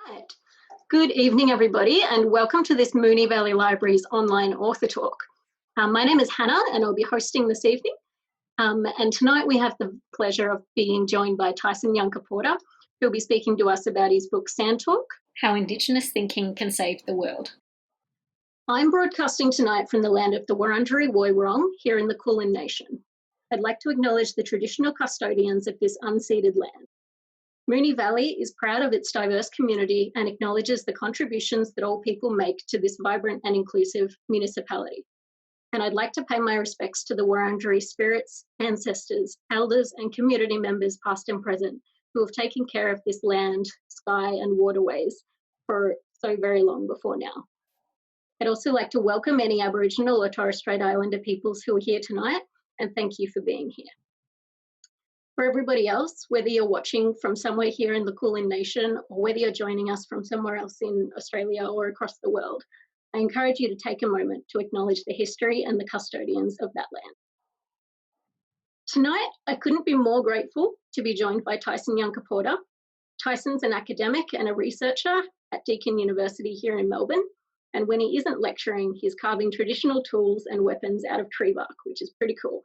Right. Good evening, everybody, and welcome to this Moonee Valley Library's online author talk. My name is Hannah, and I'll be hosting this evening. And tonight we have the pleasure of being joined by Tyson Yunkaporta, who'll be speaking to us about his book, Sand Talk: How Indigenous Thinking Can Save the World. I'm broadcasting tonight from the land of the Wurundjeri Woi Wurrung here in the Kulin Nation. I'd like to acknowledge the traditional custodians of this unceded land. Moonee Valley is proud of its diverse community and acknowledges the contributions that all people make to this vibrant and inclusive municipality. And I'd like to pay my respects to the Wurundjeri spirits, ancestors, elders, and community members past and present who have taken care of this land, sky, and waterways for so very long before now. I'd also like to welcome any Aboriginal or Torres Strait Islander peoples who are here tonight, and thank you for being here. For everybody else, whether you're watching from somewhere here in the Kulin Nation or whether you're joining us from somewhere else in Australia or across the world, I encourage you to take a moment to acknowledge the history and the custodians of that land. Tonight, I couldn't be more grateful to be joined by Tyson Yunkaporta. Tyson's an academic and a researcher at Deakin University here in Melbourne, and when he isn't lecturing, he's carving traditional tools and weapons out of tree bark, which is pretty cool.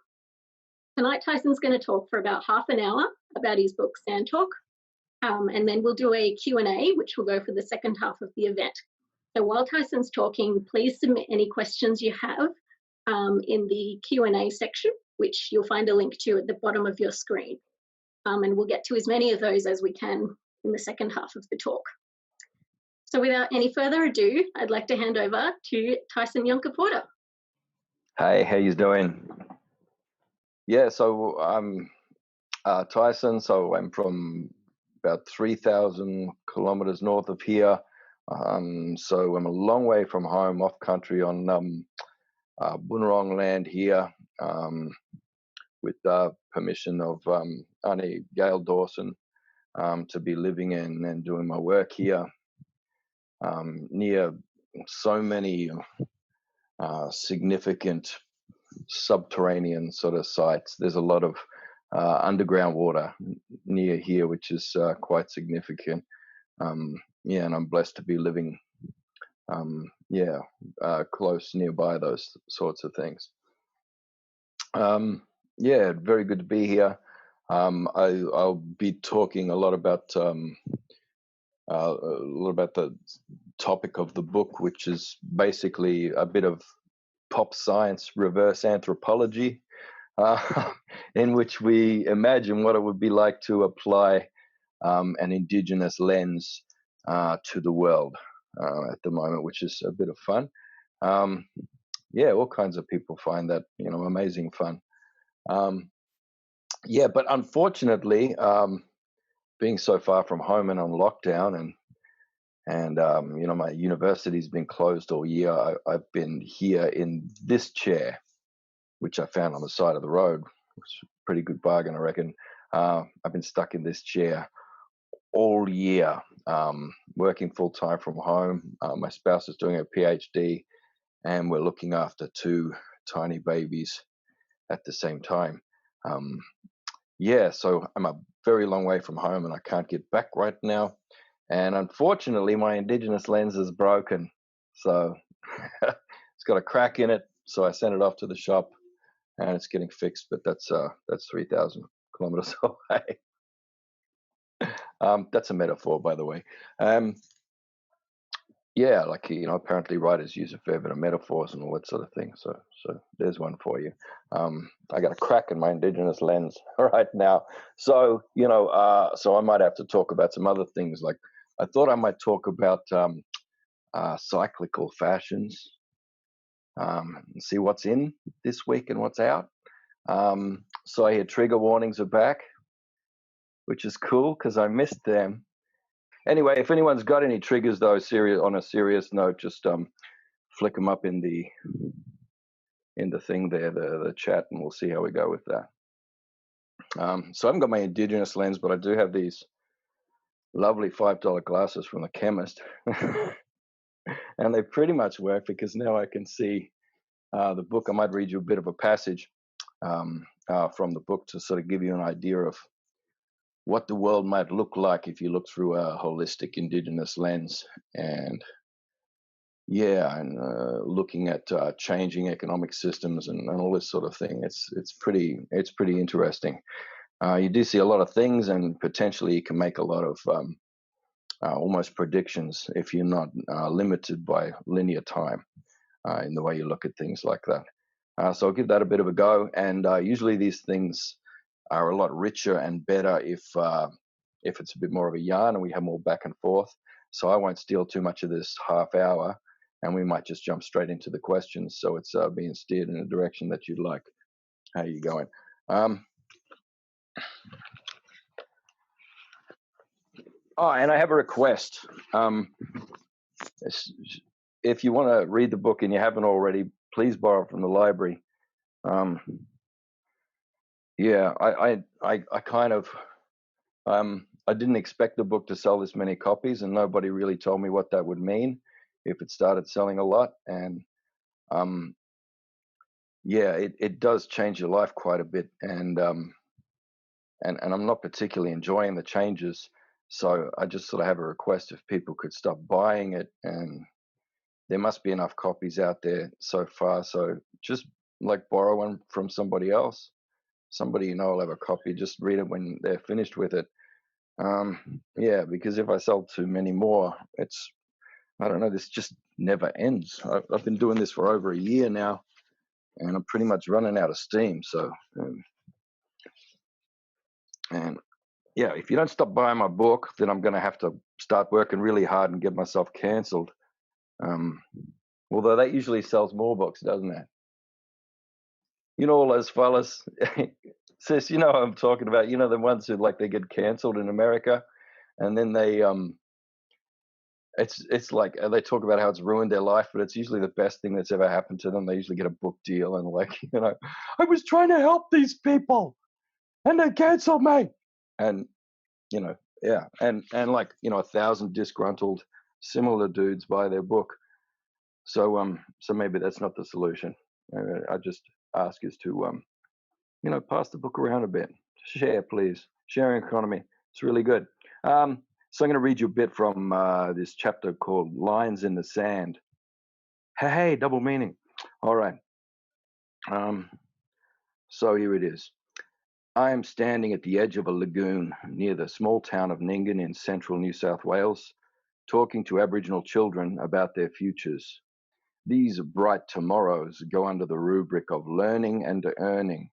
Tonight, Tyson's going to talk for about half an hour about his book, Sand Talk, and then we'll do a Q&A, which will go for the second half of the event. So while Tyson's talking, please submit any questions you have in the Q&A section, which you'll find a link to at the bottom of your screen. And we'll get to as many of those as we can in the second half of the talk. So without any further ado, I'd like to hand over to Tyson Yunkaporta. Hey, how you doing? Yeah, so I'm Tyson, so I'm from about 3,000 kilometers north of here. So I'm a long way from home, off country on Boonwurrung land here, with permission of Auntie Gail Dawson to be living in and doing my work here, near so many significant subterranean sort of sites. There's a lot of underground water near here, which is quite significant. Yeah, and I'm blessed to be living close nearby those sorts of things. Yeah, very good to be here. I'll be talking a lot about the topic of the book, which is basically a bit of pop science reverse anthropology, in which we imagine what it would be like to apply an Indigenous lens to the world at the moment, which is a bit of fun. Yeah, all kinds of people find that, amazing fun. Yeah, but unfortunately, being so far from home and on lockdown, and my university's been closed all year, I've been here in this chair, which I found on the side of the road, which is a pretty good bargain, I reckon. I've been stuck in this chair all year, working full time from home. My spouse is doing a PhD, and we're looking after two tiny babies at the same time. Yeah, so I'm a very long way from home, and I can't get back right now. And unfortunately, my Indigenous lens is broken, so it's got a crack in it. So I sent it off to the shop, and it's getting fixed. But that's 3,000 kilometers away. That's a metaphor, by the way. Yeah, apparently writers use a fair bit of metaphors and all that sort of thing. So there's one for you. I got a crack in my Indigenous lens right now. So, so I might have to talk about some other things. Like, I thought I might talk about cyclical fashions, and see what's in this week and what's out. So I hear trigger warnings are back, which is cool because I missed them. Anyway, if anyone's got any triggers, though, on a serious note, just flick them up in the thing there, the chat, and we'll see how we go with that. So I haven't got my Indigenous lens, but I do have these lovely $5 glasses from the chemist, and they pretty much work because now I can see the book. I might read you a bit of a passage from the book to sort of give you an idea of what the world might look like if you look through a holistic Indigenous lens, and looking at changing economic systems and all this sort of thing. It's pretty interesting. You do see a lot of things, and potentially you can make a lot of almost predictions if you're not limited by linear time in the way you look at things like that. So I'll give that a bit of a go. And usually these things are a lot richer and better if it's a bit more of a yarn and we have more back and forth. So I won't steal too much of this half hour, and we might just jump straight into the questions. So it's being steered in a direction that you'd like. How are you going? And I have a request. If you want to read the book and you haven't already, please borrow from the library. I kind of I didn't expect the book to sell this many copies, and nobody really told me what that would mean if it started selling a lot. And it does change your life quite a bit, and I'm not particularly enjoying the changes. So I just sort of have a request if people could stop buying it, and there must be enough copies out there so far. So just like borrow one from somebody else. Somebody you know will have a copy. Just read it when they're finished with it. Because if I sell too many more, I don't know, this just never ends. I've been doing this for over a year now, and I'm pretty much running out of steam. So, if you don't stop buying my book, then I'm going to have to start working really hard and get myself cancelled. Although that usually sells more books, doesn't it? You know, all those fellas, sis, you know what I'm talking about. You know, the ones who they get cancelled in America, and then they it's like they talk about how it's ruined their life, but it's usually the best thing that's ever happened to them. They usually get a book deal, and I was trying to help these people, and they canceled me, and and 1,000 disgruntled similar dudes buy their book. So maybe that's not the solution. I just ask is to pass the book around a bit. Share, please. Sharing economy. It's really good. So I'm going to read you a bit from this chapter called Lines in the Sand. Hey, double meaning. All right. So here it is. I am standing at the edge of a lagoon near the small town of Nyngan in central New South Wales, talking to Aboriginal children about their futures. These bright tomorrows go under the rubric of learning and earning,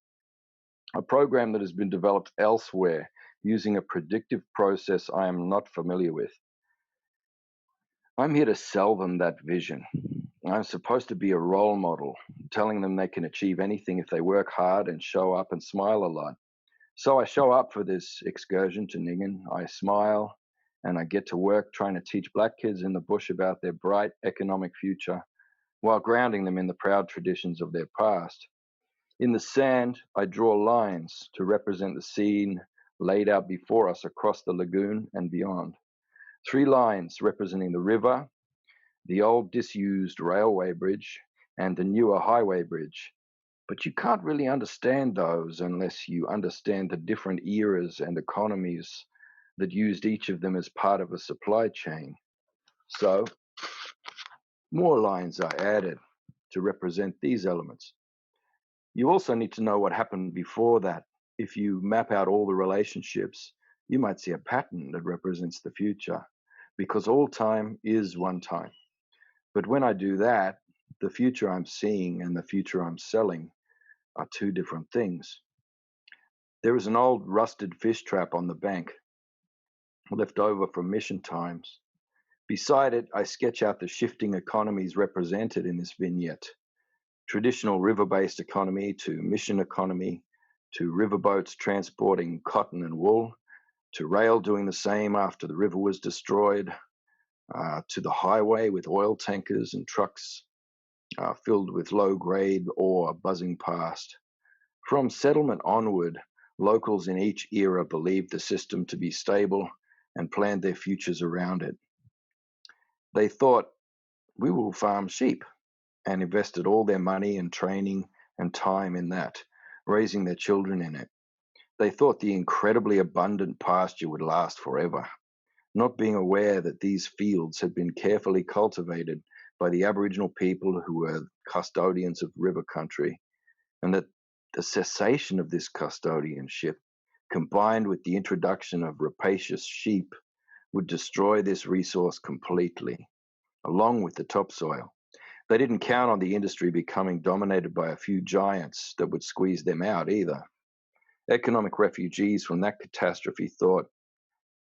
a program that has been developed elsewhere using a predictive process I am not familiar with. I'm here to sell them that vision. I'm supposed to be a role model, telling them they can achieve anything if they work hard and show up and smile a lot. So I show up for this excursion to Nyngan. I smile, and I get to work trying to teach black kids in the bush about their bright economic future while grounding them in the proud traditions of their past. In the sand, I draw lines to represent the scene laid out before us across the lagoon and beyond. 3 lines representing the river, the old disused railway bridge, and the newer highway bridge. But you can't really understand those unless you understand the different eras and economies that used each of them as part of a supply chain. So, more lines are added to represent these elements. You also need to know what happened before that. If you map out all the relationships, you might see a pattern that represents the future, because all time is one time. But when I do that, the future I'm seeing and the future I'm selling are 2 different things. There is an old rusted fish trap on the bank, left over from mission times. Beside it, I sketch out the shifting economies represented in this vignette. Traditional river-based economy to mission economy, to riverboats transporting cotton and wool, to rail doing the same after the river was destroyed, to the highway with oil tankers and trucks filled with low-grade ore buzzing past. From settlement onward, locals in each era believed the system to be stable and planned their futures around it. They thought, we will farm sheep, and invested all their money and training and time in that, raising their children in it. They thought the incredibly abundant pasture would last forever, not being aware that these fields had been carefully cultivated by the Aboriginal people who were custodians of river country, and that the cessation of this custodianship, combined with the introduction of rapacious sheep, would destroy this resource completely, along with the topsoil. They didn't count on the industry becoming dominated by a few giants that would squeeze them out either. Economic refugees from that catastrophe thought,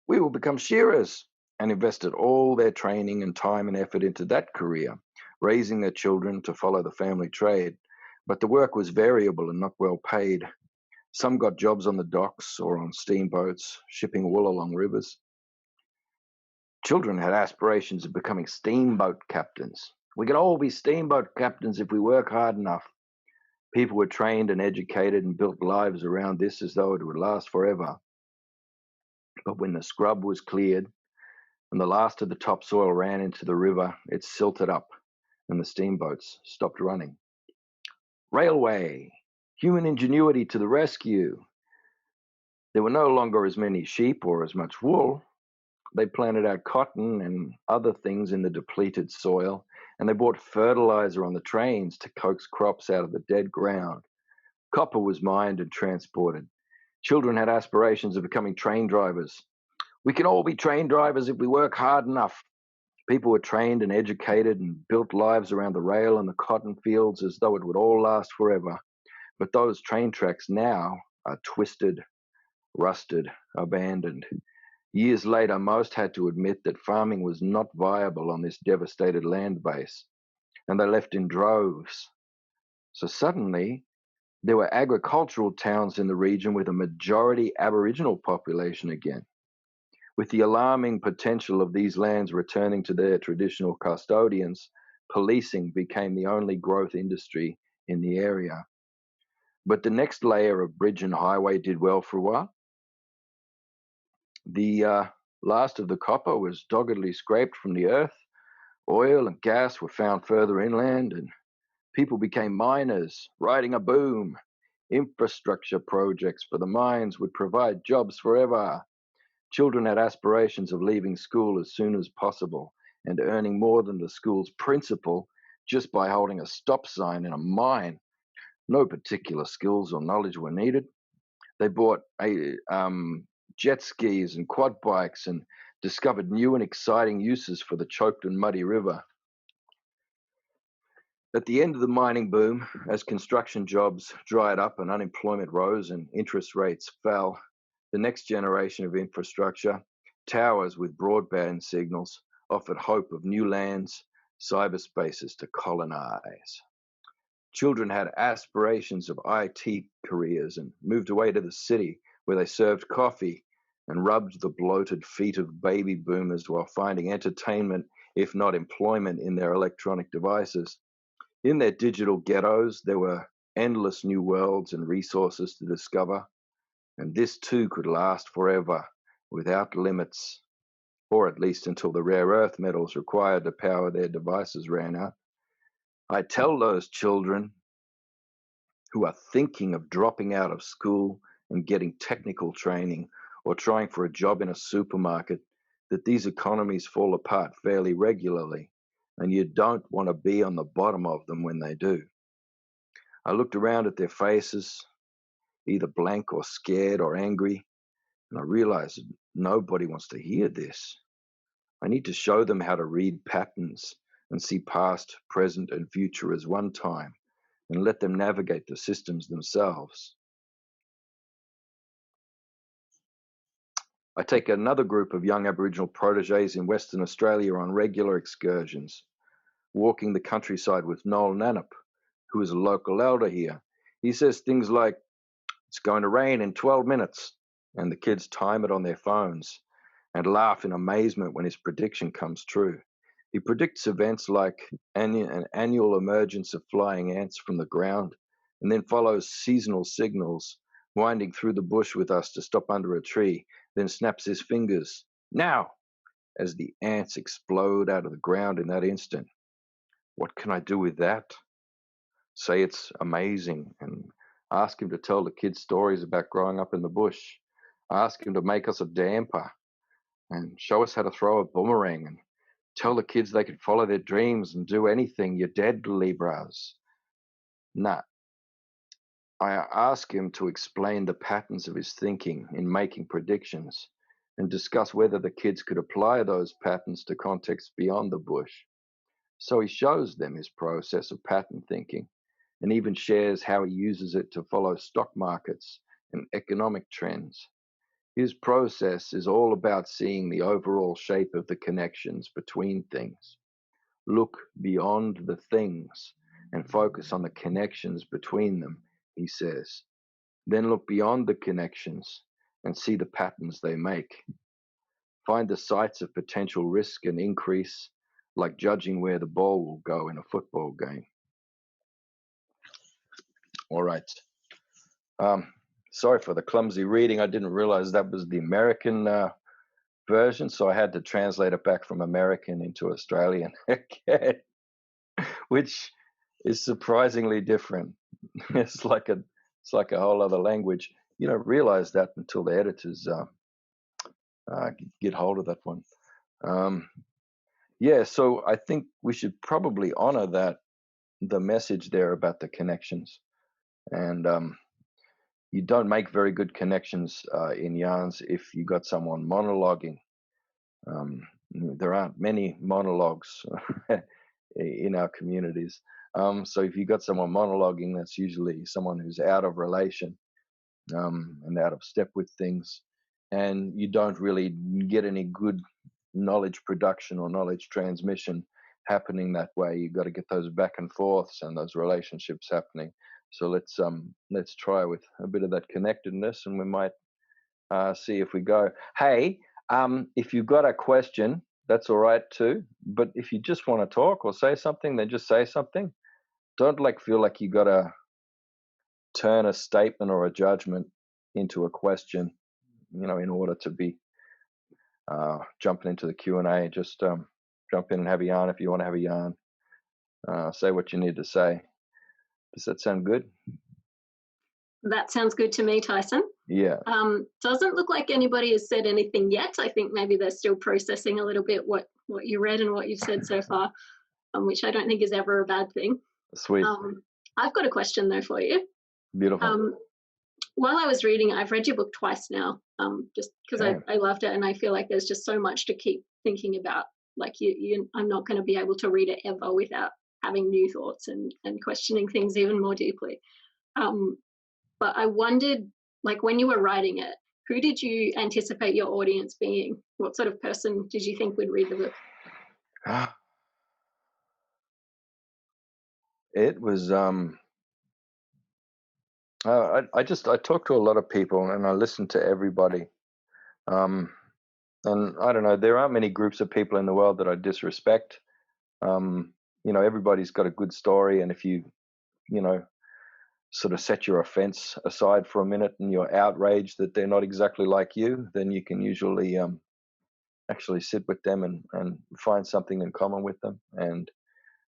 we will become shearers, and invested all their training and time and effort into that career, raising their children to follow the family trade. But the work was variable and not well paid. Some got jobs on the docks or on steamboats, shipping wool along rivers. Children had aspirations of becoming steamboat captains. We could all be steamboat captains if we work hard enough. People were trained and educated and built lives around this as though it would last forever. But when the scrub was cleared and the last of the topsoil ran into the river, it silted up and the steamboats stopped running. Railway, human ingenuity to the rescue. There were no longer as many sheep or as much wool. They planted out cotton and other things in the depleted soil, and they bought fertilizer on the trains to coax crops out of the dead ground. Copper was mined and transported. Children had aspirations of becoming train drivers. We can all be train drivers if we work hard enough. People were trained and educated and built lives around the rail and the cotton fields as though it would all last forever. But those train tracks now are twisted, rusted, abandoned. Years later, most had to admit that farming was not viable on this devastated land base, and they left in droves. So suddenly, there were agricultural towns in the region with a majority Aboriginal population again. With the alarming potential of these lands returning to their traditional custodians, policing became the only growth industry in the area. But the next layer of bridge and highway did well for a while. The last of the copper was doggedly scraped from the earth. Oil and gas were found further inland, and people became miners, riding a boom. Infrastructure projects for the mines would provide jobs forever. Children had aspirations of leaving school as soon as possible and earning more than the school's principal just by holding a stop sign in a mine. No particular skills or knowledge were needed. They bought jet skis and quad bikes and discovered new and exciting uses for the choked and muddy river. At the end of the mining boom, as construction jobs dried up and unemployment rose and interest rates fell, the next generation of infrastructure, towers with broadband signals, offered hope of new lands, cyberspaces to colonize. Children had aspirations of IT careers and moved away to the city where they served coffee and rubbed the bloated feet of baby boomers while finding entertainment, if not employment, in their electronic devices. In their digital ghettos, there were endless new worlds and resources to discover, and this too could last forever without limits, or at least until the rare earth metals required to power their devices ran out. I tell those children who are thinking of dropping out of school and getting technical training or trying for a job in a supermarket that these economies fall apart fairly regularly, and you don't want to be on the bottom of them when they do. I looked around at their faces, either blank or scared or angry, and I realized nobody wants to hear this. I need to show them how to read patterns and see past, present, and future as one time, and let them navigate the systems themselves. I take another group of young Aboriginal proteges in Western Australia on regular excursions, walking the countryside with Noel Nannup, who is a local elder here. He says things like, "It's going to rain in 12 minutes," and the kids time it on their phones and laugh in amazement when his prediction comes true. He predicts events like an annual emergence of flying ants from the ground, and then follows seasonal signals, winding through the bush with us to stop under a tree, then snaps his fingers, "Now!" as the ants explode out of the ground in that instant. What can I do with that? Say it's amazing and Ask him to tell the kids stories about growing up in the bush. Ask him to make us a damper and show us how to throw a boomerang and tell the kids they could follow their dreams and do anything. You're dead, Libras. Nah. I ask him to explain the patterns of his thinking in making predictions and discuss whether the kids could apply those patterns to contexts beyond the bush. So he shows them his process of pattern thinking and even shares how he uses it to follow stock markets and economic trends. His process is all about seeing the overall shape of the connections between things. Look beyond the things and focus on the connections between them, he says. Then look beyond the connections and see the patterns they make. Find the sites of potential risk and increase, like judging where the ball will go in a football game. All right. Sorry for the clumsy reading. I didn't realize that was the American version, so I had to translate it back from American into Australian again, which is surprisingly different. It's like a whole other language. You don't realize that until the editors get hold of that one. Yeah, so I think we should probably honor the message there about the connections, and you don't make very good connections in yarns if you got someone monologuing. There aren't many monologues in our communities. So if you got someone monologuing, that's usually someone who's out of relation and out of step with things. And you don't really get any good knowledge production or knowledge transmission happening that way. You've got to get those back and forths and those relationships happening. So let's try with a bit of that connectedness, and we might see if we go. Hey, if you've got a question, that's all right too. But if you just want to talk or say something, then just say something. Don't feel like you got to turn a statement or a judgment into a question, in order to be jumping into the Q&A. Just jump in and have a yarn if you want to have a yarn. Say what you need to say. Does that sound good? That sounds good to me, Tyson. Yeah. Doesn't look like anybody has said anything yet. I think maybe they're still processing a little bit what you read and what you've said so far, which I don't think is ever a bad thing. Sweet. I've got a question though for you. Beautiful. While I was reading, I've read your book twice now, just because I loved it, and I feel like there's just so much to keep thinking about. Like I'm not going to be able to read it ever without having new thoughts and questioning things even more deeply. But I wondered, like when you were writing it, who did you anticipate your audience being? What sort of person did you think would read the book? It was I talked to a lot of people and I listened to everybody. And I don't know, there aren't many groups of people in the world that I disrespect. Everybody's got a good story, and if you sort of set your offense aside for a minute and you're outraged that they're not exactly like you, then you can usually actually sit with them and find something in common with them. And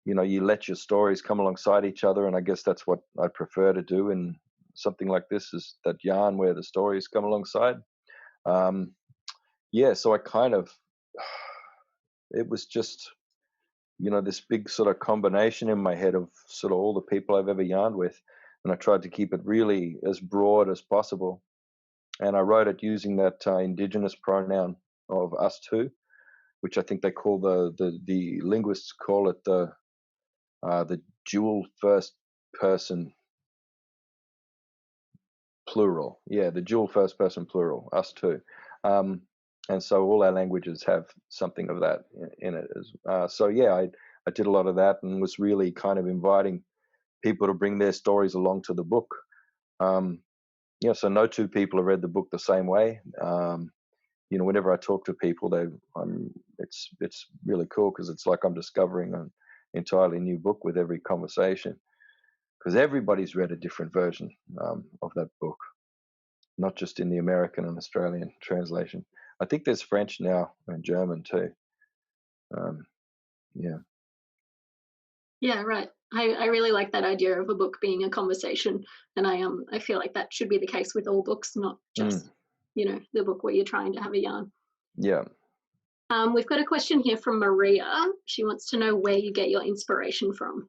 you let your stories come alongside each other, and I guess that's what I prefer to do in something like this, is that yarn where the stories come alongside. So I kind of, it was just this big sort of combination in my head of sort of all the people I've ever yarned with, and I tried to keep it really as broad as possible. And I wrote it using that Indigenous pronoun of us two, which I think they call the linguists call it the dual first person plural. Yeah, the dual first person plural, us two. And so all our languages have something of that in it. I did a lot of that and was really kind of inviting people to bring their stories along to the book. So no two people have read the book the same way. Whenever I talk to people, it's really cool, because it's like I'm discovering an entirely new book with every conversation, because everybody's read a different version of that book, not just in the American and Australian translation. I think there's French now and German too. Yeah. Yeah, right. I really like that idea of a book being a conversation, and I feel like that should be the case with all books, not Mm, just the book where you're trying to have a yarn. yeah. We've got a question here from Maria. She wants to know where you get your inspiration from.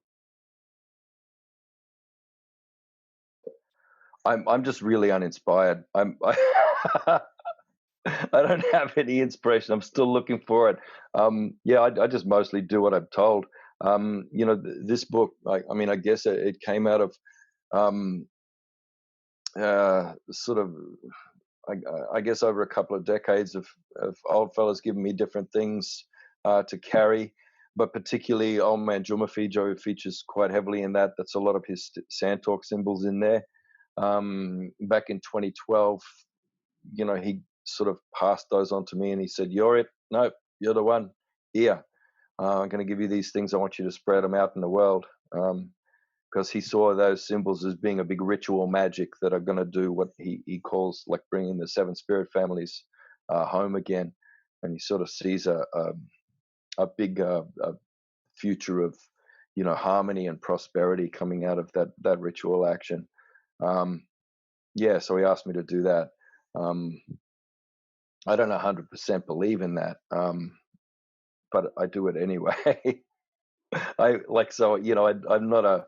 I'm just really uninspired. I don't have any inspiration. I'm still looking for it. Yeah, I just mostly do what I'm told. This book, I mean, I guess it came out of um, sort of, I guess, over a couple of decades of old fellas giving me different things to carry. But particularly, Old Man Jumafijo features quite heavily in that. That's a lot of his Sandtalk symbols in there. Back in 2012, he sort of passed those on to me and he said, "You're it. No, you're the one. Here, I'm going to give you these things. I want you to spread them out in the world." Because he saw those symbols as being a big ritual magic that are going to do what he calls like bringing the seven spirit families home again. And he sort of sees a big a future of, harmony and prosperity coming out of that ritual action. Yeah, so he asked me to do that. Um, I don't 100% believe in that, but I do it anyway. I like so I'm not a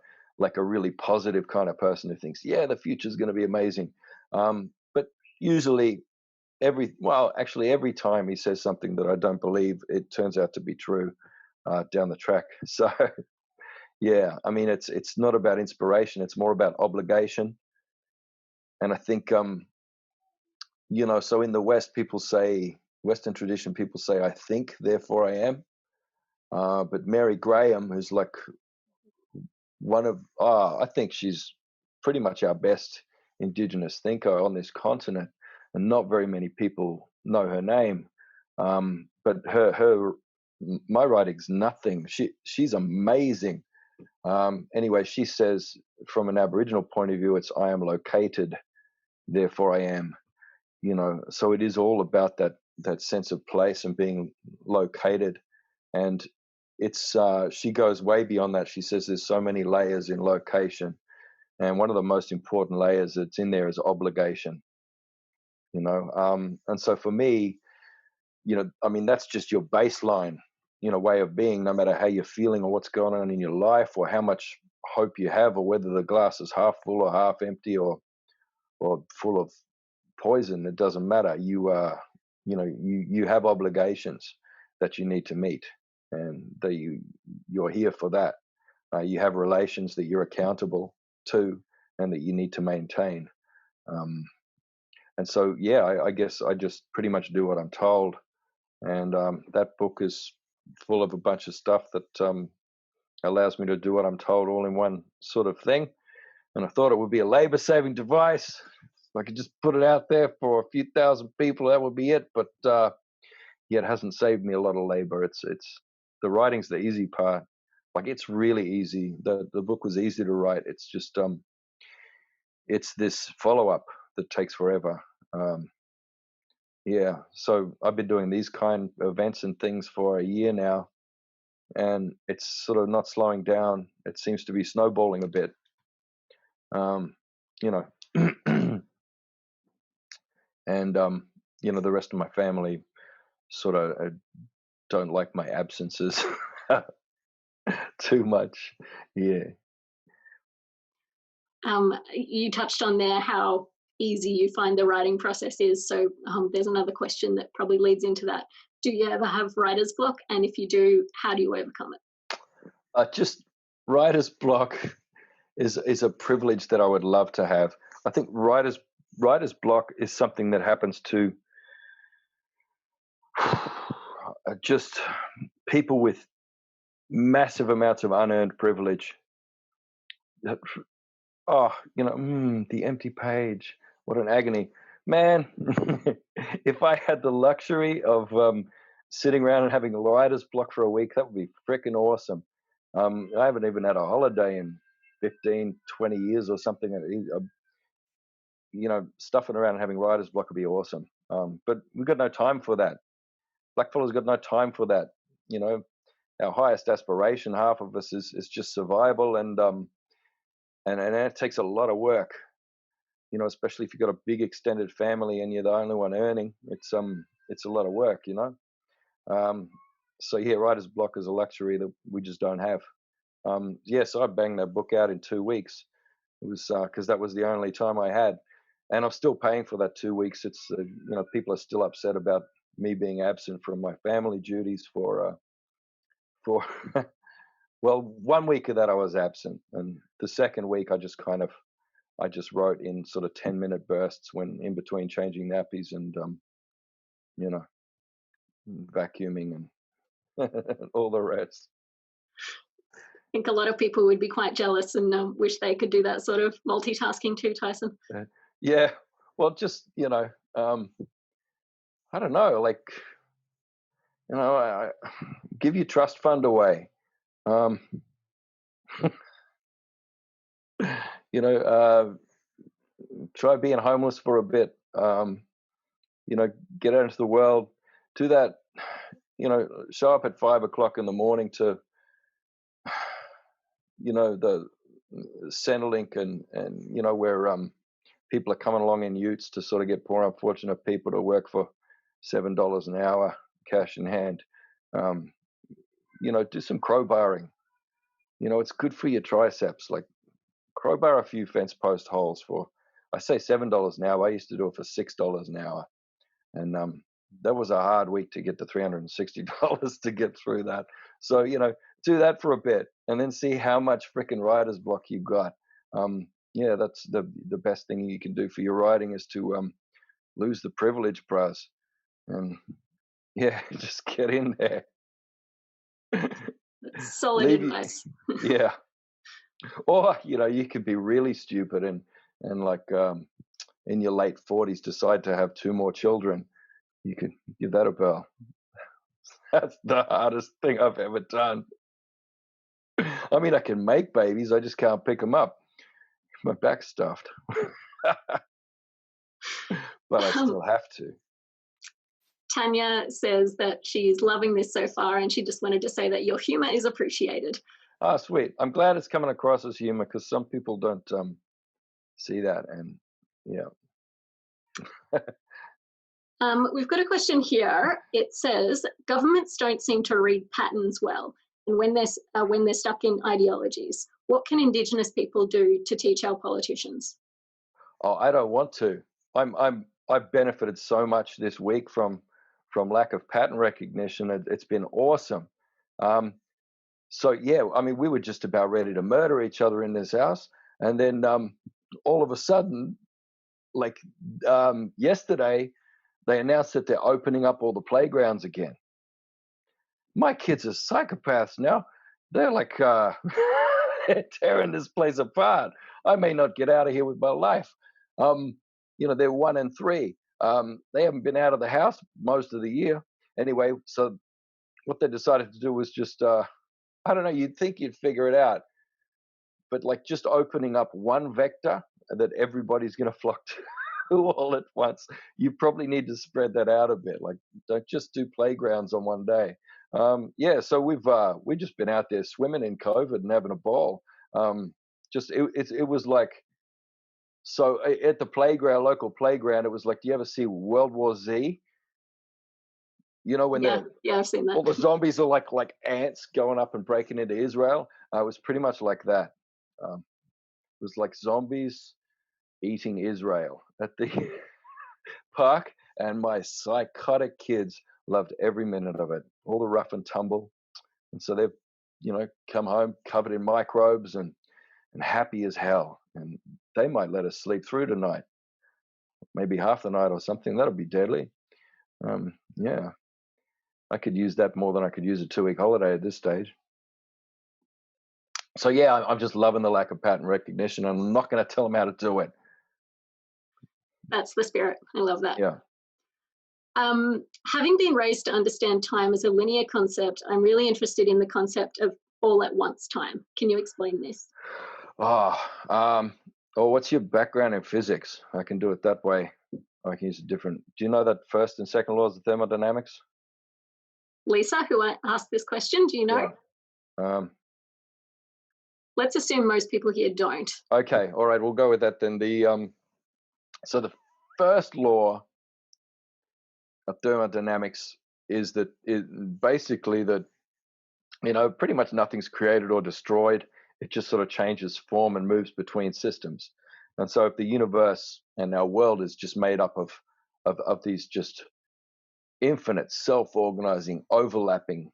really positive kind of person who thinks the future's going to be amazing. But usually actually every time he says something that I don't believe, it turns out to be true down the track. So yeah, I mean it's not about inspiration; it's more about obligation. And I think so in the Western tradition, people say I think, therefore I am. But Mary Graham, who's like I think she's pretty much our best Indigenous thinker on this continent, and not very many people know her name. But my writing's nothing. She's amazing. Anyway, she says from an Aboriginal point of view, it's I am located, therefore I am. So it is all about that sense of place and being located. And it's she goes way beyond that. She says there's so many layers in location, and one of the most important layers that's in there is obligation. And so for me, I mean, that's just your baseline, way of being, no matter how you're feeling or what's going on in your life or how much hope you have or whether the glass is half full or half empty or full of poison. It doesn't matter. You have obligations that you need to meet, and that you're here for that. You have relations that you're accountable to and that you need to maintain. Um, and so, yeah, I guess I just pretty much do what I'm told. And that book is full of a bunch of stuff that allows me to do what I'm told all in one sort of thing. And I thought it would be a labor saving device. If I could just put it out there for a few thousand people, that would be it. But it hasn't saved me a lot of labor. It's the writing's the easy part. Like it's really easy. The book was easy to write. It's just it's this follow up that takes forever. Um, yeah, so I've been doing these kind of events and things for a year now, and it's sort of not slowing down. It seems to be snowballing a bit. Um, you know, and the rest of my family sort of don't like my absences too much. Yeah. You touched on there how easy you find the writing process is. So there's another question that probably leads into that. Do you ever have writer's block? And if you do, how do you overcome it? Just writer's block is a privilege that I would love to have. I think writer's block is something that happens to just people with massive amounts of unearned privilege. Oh, the empty page. What an agony. Man, if I had the luxury of sitting around and having a writer's block for a week, that would be freaking awesome. I haven't even had a holiday in 15, 20 years or something. Stuffing around and having writer's block would be awesome. But we've got no time for that. Blackfellow's got no time for that. You know, our highest aspiration, half of us is just survival, and it takes a lot of work, you know, especially if you've got a big extended family and you're the only one earning. It's a lot of work, you know. So yeah, writer's block is a luxury that we just don't have. Yeah, so I banged that book out in 2 weeks. It was because that was the only time I had, and I'm still paying for that 2 weeks. It's you know, people are still upset about me being absent from my family duties for well, 1 week of that I was absent, and the second week I just wrote in sort of 10-minute bursts when in between changing nappies and you know, vacuuming and all the rest. I think a lot of people would be quite jealous and wish they could do that sort of multitasking too, Tyson. Yeah, well, just you know, I don't know, like, you know, I give your trust fund away. Um, you know, try being homeless for a bit. You know, get out into the world, do that. You know, show up at 5 o'clock in the morning to, you know, the Centrelink and you know, where people are coming along in utes to sort of get poor unfortunate people to work for $7 an hour, cash in hand. You know, do some crowbarring. You know, it's good for your triceps. Like, crowbar a few fence post holes for, I say $7 an hour. I used to do it for $6 an hour, and that was a hard week to get to $360 to get through that. So you know, do that for a bit, and then see how much freaking writer's block you got. Yeah, that's the best thing you can do for your writing is to lose the privilege, bros, and yeah, just get in there. That's solid Leave you, advice. yeah. Or you know, you could be really stupid and like in your late 40s decide to have two more children. You could give that a bell. That's the hardest thing I've ever done. I mean, I can make babies, I just can't pick them up. My back's stuffed, but I Um, still have to. Tanya says that she's loving this so far, and she just wanted to say that your humor is appreciated. Oh, sweet. I'm glad it's coming across as humor because some people don't see that, and yeah. We've got a question here. It says governments don't seem to read patterns well, and when they're stuck in ideologies, what can Indigenous people do to teach our politicians? Oh, I don't want to. I've benefited so much this week from lack of pattern recognition. It's been awesome. Um, so yeah, I mean, we were just about ready to murder each other in this house, and then all of a sudden, like yesterday, they announced that they're opening up all the playgrounds again. My kids are psychopaths now. They're like they're tearing this place apart. I may not get out of here with my life. You know, they're 1 and 3. They haven't been out of the house most of the year. Anyway, so what they decided to do was just I don't know, you'd think you'd figure it out, but like just opening up one vector that everybody's gonna flock to all at once. You probably need to spread that out a bit. Like, don't just do playgrounds on one day. Yeah, so we've just been out there swimming in COVID and having a ball. Just it was like, so at the playground, local playground, it was like, do you ever see World War Z? You know, when Yeah, I've seen all that. the zombies are like ants going up and breaking into Israel. It was pretty much like that. It was like zombies eating Israel at the park, and my psychotic kids loved every minute of it, all the rough and tumble. And so they've, you know, come home covered in microbes and happy as hell. And they might let us sleep through tonight, maybe half the night or something. That'll be deadly. Yeah, I could use that more than I could use a 2-week holiday at this stage. So yeah, I'm just loving the lack of pattern recognition. I'm not going to tell them how to do it. That's the spirit. I love that. Yeah. Having been raised to understand time as a linear concept, I'm really interested in the concept of all at once time. Can you explain this? Oh, what's your background in physics? I can do it that way. I can use a different. Do you know that first and second laws of thermodynamics? Lisa, who asked this question, do you know? Yeah. Let's assume most people here don't. Okay, all right, we'll go with that then. So the first law of thermodynamics is that basically that, pretty much nothing's created or destroyed. It just sort of changes form and moves between systems. And so if the universe and our world is just made up of these just infinite, self-organizing, overlapping,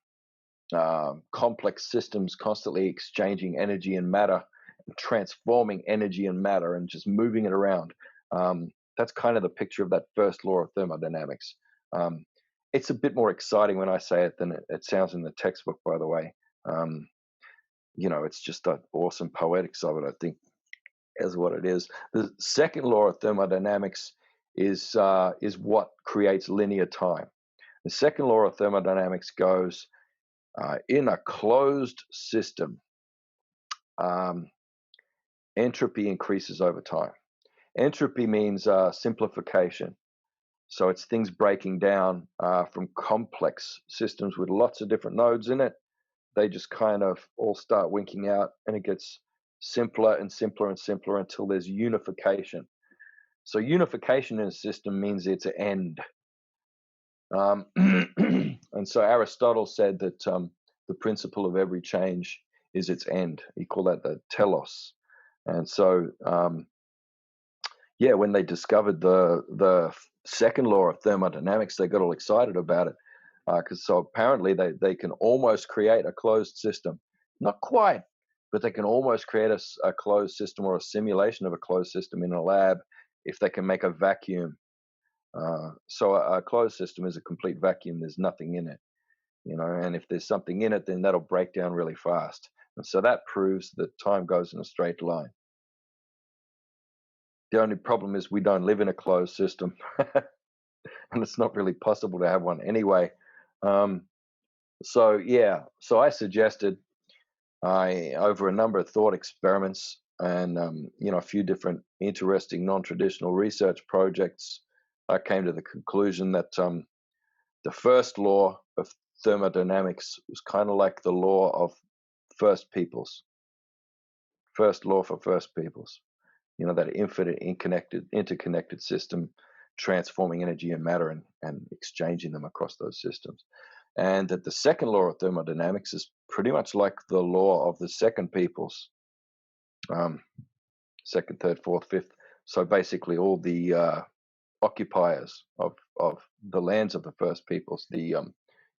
complex systems constantly exchanging energy and matter, transforming energy and matter and just moving it around. That's kind of the picture of that first law of thermodynamics. It's a bit more exciting when I say it than it sounds in the textbook, by the way. It's just that awesome poetics of it, I think, is what it is. The second law of thermodynamics is what creates linear time. The second law of thermodynamics goes, in a closed system, entropy increases over time. Entropy means simplification. So it's things breaking down from complex systems with lots of different nodes in it. They just kind of all start winking out, and it gets simpler and simpler and simpler until there's unification. So unification in a system means its end. And so Aristotle said that the principle of every change is its end. He called that the telos. And so, when they discovered the second law of thermodynamics, they got all excited about it. Because so apparently they can almost create a closed system. Not quite, but they can almost create a closed system or a simulation of a closed system in a lab if they can make a vacuum. So a closed system is a complete vacuum. There's nothing in it, and if there's something in it, then that'll break down really fast. And so that proves that time goes in a straight line. The only problem is we don't live in a closed system, and it's not really possible to have one anyway. So I suggested, over a number of thought experiments and a few different interesting non-traditional research projects, I came to the conclusion that the first law of thermodynamics was kind of like the law of first peoples. First law for first peoples. That infinite, interconnected system, transforming energy and matter and exchanging them across those systems. And that the second law of thermodynamics is pretty much like the law of the second peoples, second, third, fourth, fifth. So basically all the occupiers of the lands of the first peoples, the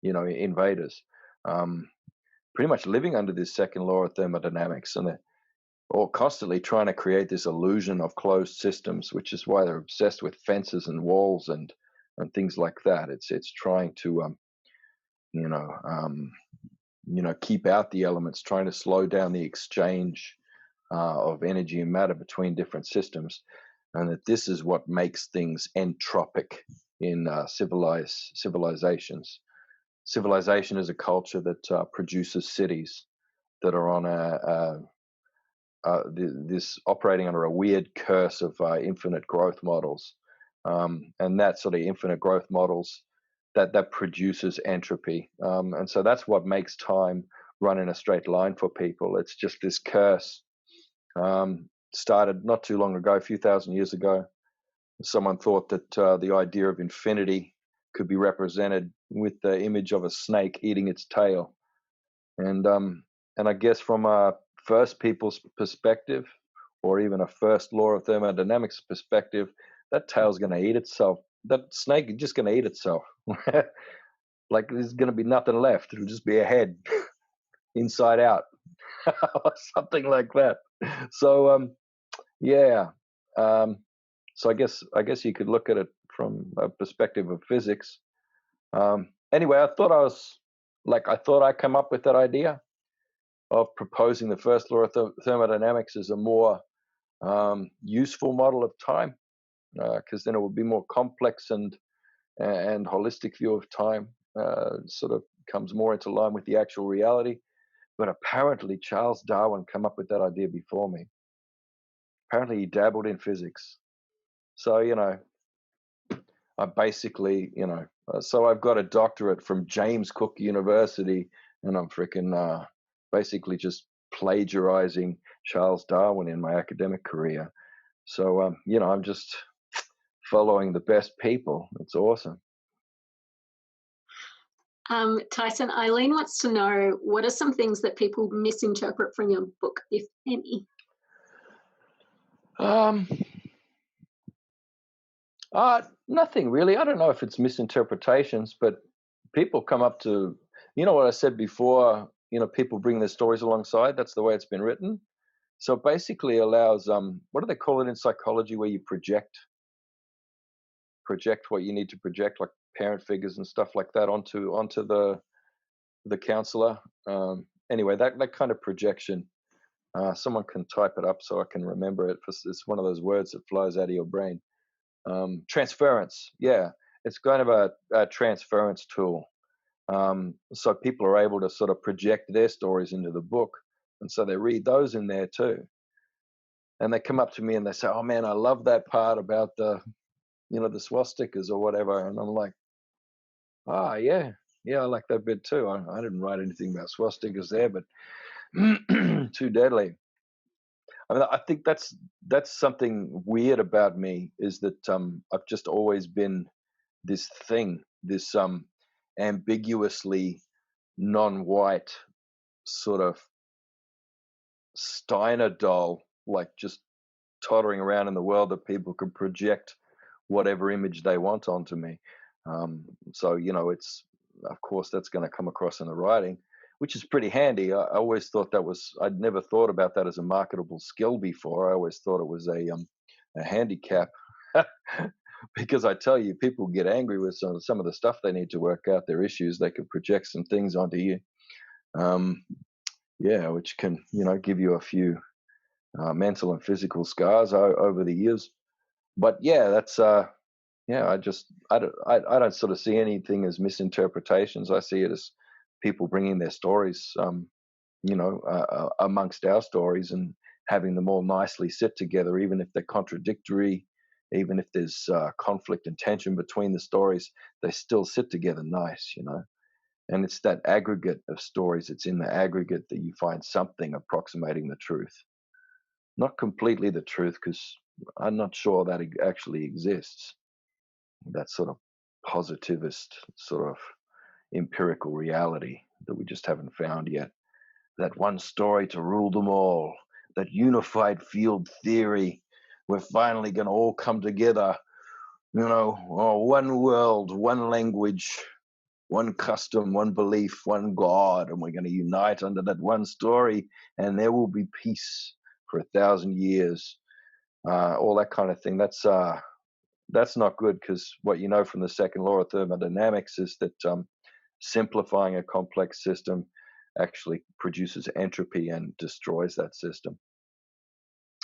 invaders, pretty much living under this second law of thermodynamics, and they're all constantly trying to create this illusion of closed systems, which is why they're obsessed with fences and walls and things like that. It's trying to keep out the elements, trying to slow down the exchange of energy and matter between different systems, and that this is what makes things entropic in civilizations. Civilization is a culture that produces cities that are on this operating under a weird curse of infinite growth models, and that sort of infinite growth models that produces entropy, and so that's what makes time run in a straight line for people. It's just this curse. Started not too long ago, a few thousand years ago. Someone thought that the idea of infinity could be represented with the image of a snake eating its tail, and I guess from a first people's perspective, or even a first law of thermodynamics perspective, that tail's going to eat itself. That snake is just going to eat itself. Like there's going to be nothing left. It'll just be a head, inside out, or something like that. So so I guess you could look at it from a perspective of physics. Anyway, I thought I come up with that idea of proposing the first law of thermodynamics as a more useful model of time, because then it will be more complex and holistic view of time, sort of comes more into line with the actual reality. But apparently Charles Darwin came up with that idea before me. Apparently he dabbled in physics. So, I basically, So I've got a doctorate from James Cook University, and I'm freaking basically just plagiarizing Charles Darwin in my academic career. So I'm just following the best people. It's awesome. Tyson, Eileen wants to know, what are some things that people misinterpret from your book, if any? Nothing really. I don't know if it's misinterpretations, but people come up to, what I said before, people bring their stories alongside. That's the way it's been written. So basically allows, what do they call it in psychology, where you project what you need to project, like parent figures and stuff like that onto the counselor. Anyway, that kind of projection. Someone can type it up so I can remember it. It's one of those words that flies out of your brain. Transference, yeah, it's kind of a transference tool. So people are able to sort of project their stories into the book, and so they read those in there too. And they come up to me and they say, "Oh man, I love that part about the swastikas or whatever." And I'm like, "Ah, yeah, I like that bit too. I didn't write anything about swastikas there, but too deadly." I mean, I think that's something weird about me, is that I've just always been this thing, this ambiguously non-white sort of Steiner doll, like just tottering around in the world that people can project whatever image they want onto me. So it's, of course, that's going to come across in the writing, which is pretty handy. I always thought I'd never thought about that as a marketable skill before. I always thought it was a handicap. Because I tell you, people get angry with some of the stuff they need to work out, their issues. They can project some things onto you, which can give you a few mental and physical scars over the years. But yeah, that's I don't sort of see anything as misinterpretations. I see it as people bringing their stories, amongst our stories, and having them all nicely sit together, even if they're contradictory, even if there's conflict and tension between the stories, they still sit together nice, And it's that aggregate of stories. It's in the aggregate that you find something approximating the truth. Not completely the truth, because I'm not sure that it actually exists. That sort of positivist, sort of empirical reality that we just haven't found yet. That one story to rule them all, that unified field theory. We're finally going to all come together, one world, one language, one custom, one belief, one God, and we're going to unite under that one story, and there will be peace for 1,000 years. All that kind of thing. That's not good, because what you know from the second law of thermodynamics is that simplifying a complex system actually produces entropy and destroys that system.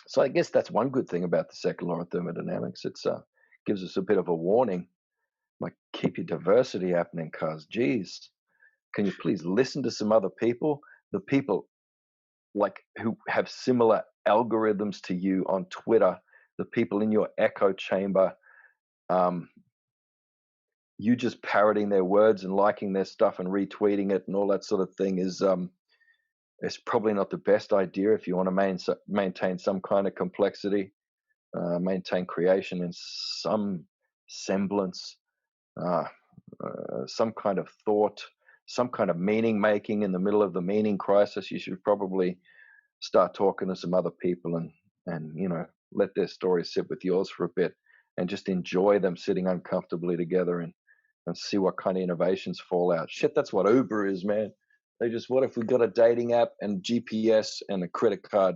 So I guess that's one good thing about the second law of thermodynamics. It gives us a bit of a warning, like, keep your diversity happening, cuz geez, can you please listen to some other people? The people like who have similar algorithms to you on Twitter, the people in your echo chamber, you just parroting their words and liking their stuff and retweeting it and all that sort of thing is probably not the best idea if you want to maintain some kind of complexity, maintain creation in some semblance, some kind of thought, some kind of meaning making in the middle of the meaning crisis. You should probably start talking to some other people and let their stories sit with yours for a bit and just enjoy them sitting uncomfortably together and see what kind of innovations fall out. Shit, that's what Uber is, man. What if we got a dating app and GPS and a credit card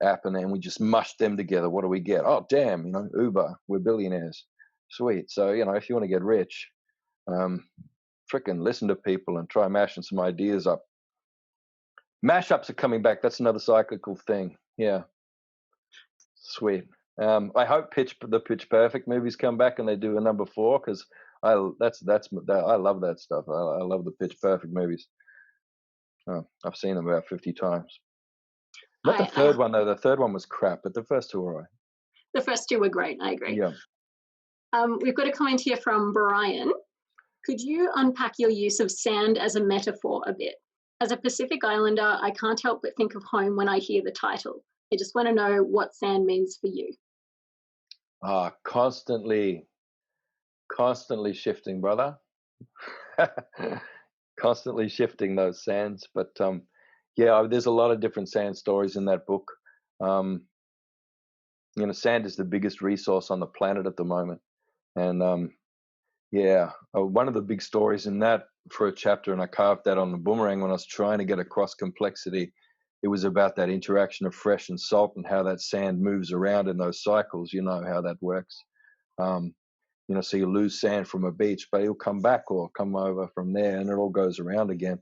app, and then we just mush them together? What do we get? Oh, damn, Uber, we're billionaires. Sweet. So, if you want to get rich, freaking listen to people and try mashing some ideas up. Mashups are coming back. That's another cyclical thing. Yeah. Sweet. I hope the Pitch Perfect movies come back and they do a number 4, because I love that stuff. I love the Pitch Perfect movies. I've seen them about 50 times. Not the third one though. The third one was crap, but the first 2 were alright. The first 2 were great. I agree. Yeah. We've got a comment here from Brian. Could you unpack your use of sand as a metaphor a bit? As a Pacific Islander, I can't help but think of home when I hear the title. I just want to know what sand means for you. Constantly shifting, brother. Constantly shifting those sands. But yeah, there's a lot of different sand stories in that book. Sand is the biggest resource on the planet at the moment. And yeah, one of the big stories in that for a chapter, and I carved that on the boomerang when I was trying to get across complexity. It was about that interaction of fresh and salt and how that sand moves around in those cycles. You know how that works. So you lose sand from a beach, but it'll come back or come over from there, and it all goes around again.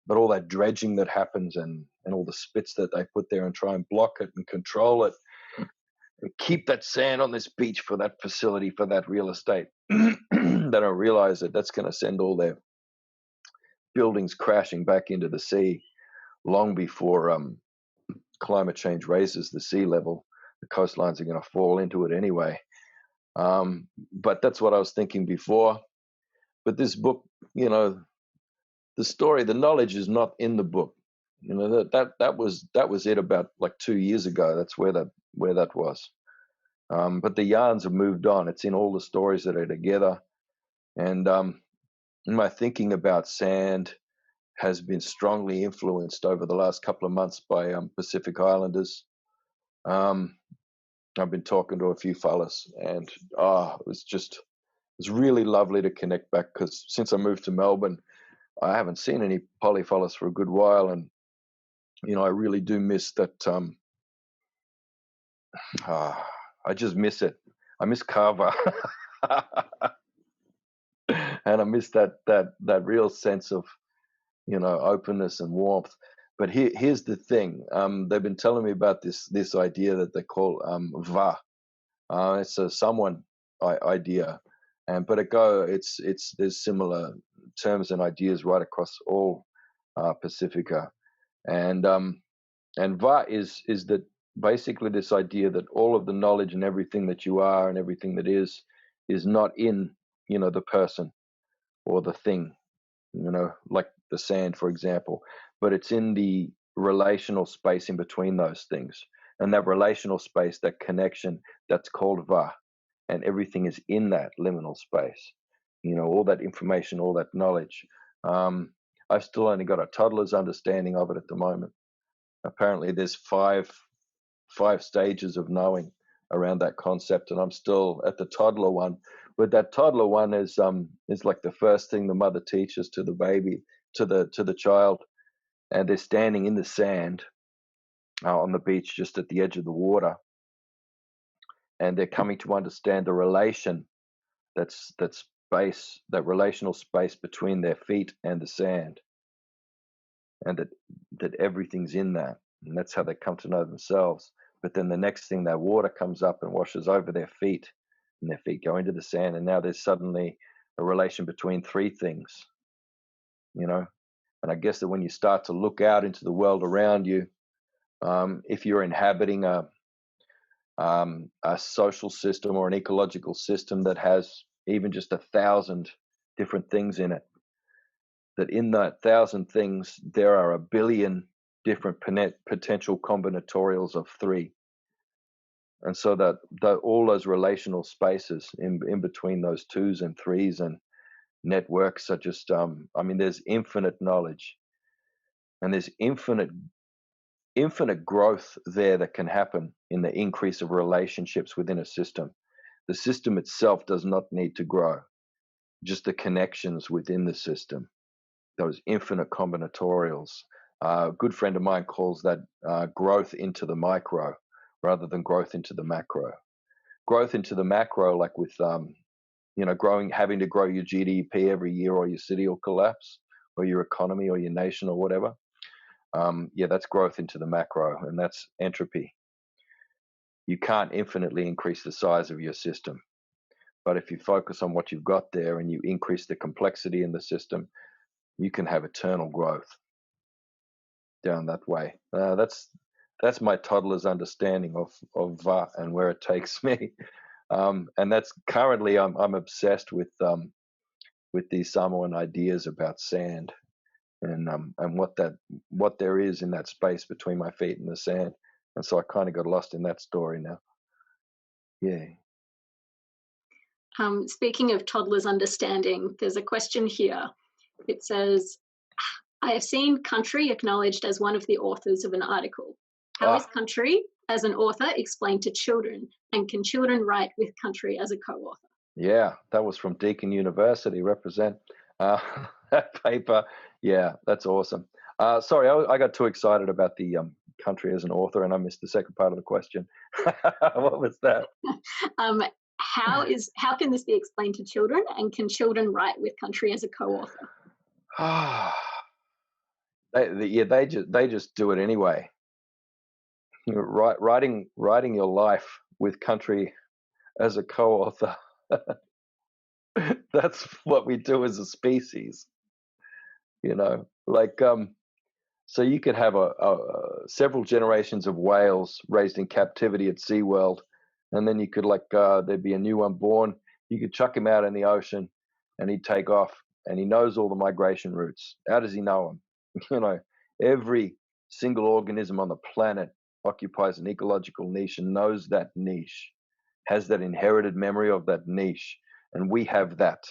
But all that dredging that happens and all the spits that they put there and try and block it and control it and keep that sand on this beach for that facility, for that real estate, they don't realize that that's going to send all their buildings crashing back into the sea long before climate change raises the sea level. The coastlines are going to fall into it anyway. But that's what I was thinking before. But this book, the story, the knowledge is not in the book. That was it about like 2 years ago. That's where that was. But the yarns have moved on. It's in all the stories that are together. And my thinking about sand has been strongly influenced over the last couple of months by Pacific Islanders. I've been talking to a few fellas, and it was really lovely to connect back, because since I moved to Melbourne, I haven't seen any poly fellas for a good while, and I really do miss that. I just miss it. I miss Kava, and I miss that real sense of openness and warmth. But here's the thing. They've been telling me about this idea that they call va. It's a someone idea, but there's similar terms and ideas right across all Pacifica, and va is that basically this idea that all of the knowledge and everything that you are and everything that is not in the person or the thing, like the sand, for example, but it's in the relational space in between those things. And that relational space, that connection, that's called va. And everything is in that liminal space. All that information, all that knowledge. I've still only got a toddler's understanding of it at the moment. Apparently there's five stages of knowing around that concept, and I'm still at the toddler one. But that toddler one is like the first thing the mother teaches to the baby, to the child, and they're standing in the sand on the beach, just at the edge of the water, and they're coming to understand the relation that relational space between their feet and the sand, and that everything's in that, and that's how they come to know themselves. But then the next thing, that water comes up and washes over their feet, and their feet go into the sand, and now there's suddenly a relation between three things, and I guess that when you start to look out into the world around you, if you're inhabiting a social system or an ecological system that has even just 1,000 different things in it, that in that 1,000 things there are 1 billion different potential combinatorials of three. And so that all those relational spaces in between those twos and threes and networks are just there's infinite knowledge, and there's infinite growth there that can happen in the increase of relationships within a system. The system itself does not need to grow, just the connections within the system, those infinite combinatorials. A good friend of mine calls that growth into the micro rather than growth into the macro. Growth into the macro, like with having to grow your GDP every year, or your city will collapse, or your economy or your nation or whatever. That's growth into the macro, and that's entropy. You can't infinitely increase the size of your system, but if you focus on what you've got there and you increase the complexity in the system, you can have eternal growth down that way. That's my toddler's understanding of Va and where it takes me. And that's currently I'm obsessed with with these Samoan ideas about sand and what there is in that space between my feet and the sand. And so I kind of got lost in that story now. Yeah. Speaking of toddlers understanding, there's a question here. It says, I have seen country acknowledged as one of the authors of an article. How is country as an author explained to children, and can children write with country as a co-author? Yeah, that was from Deakin University. Represent that paper. Yeah, that's awesome. Sorry, I got too excited about the country as an author, and I missed the second part of the question. What was that? How can this be explained to children, and can children write with country as a co-author? They just do it anyway. You know, writing your life with country as a co-author. That's what we do as a species. You know, like so you could have several generations of whales raised in captivity at SeaWorld, and then you could there'd be a new one born. You could chuck him out in the ocean, and he'd take off, and he knows all the migration routes. How does he know them? You know, every single organism on the planet occupies an ecological niche and knows that niche, has that inherited memory of that niche, and we have that.